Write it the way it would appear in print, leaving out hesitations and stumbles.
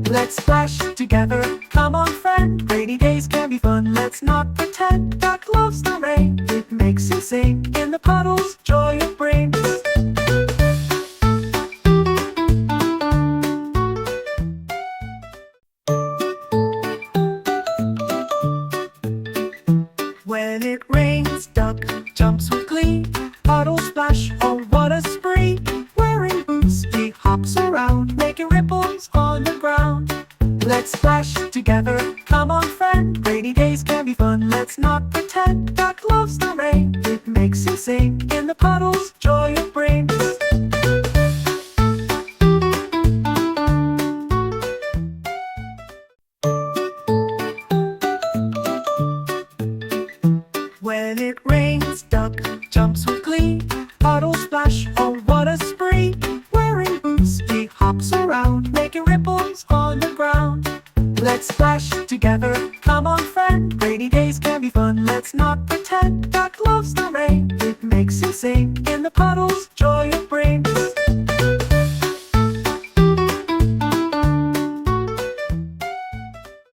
Let's splash together, come on friend. Rainy days can be fun, let's not pretend. God loves the rain, it makes you sing. In the puddles, joy it brings. When it rains, duck jumps with glee. Puddles splash, oh what a spree. Wearing boots, he hops around, making ripples on the ground. Let's splash together, come on friend. Rainy days can be fun, let's not pretend. Duck loves the rain, it makes you sing. In the puddles, joy it brings. When it rains, duck jumps with glee. Puddles splash, oh what a spree. Wearing boots, he hops around, making ripples on the ground. Let's splash together, come on friend. Rainy days can be fun, let's not pretend. Duck loves the rain, it makes you sing. In the puddles,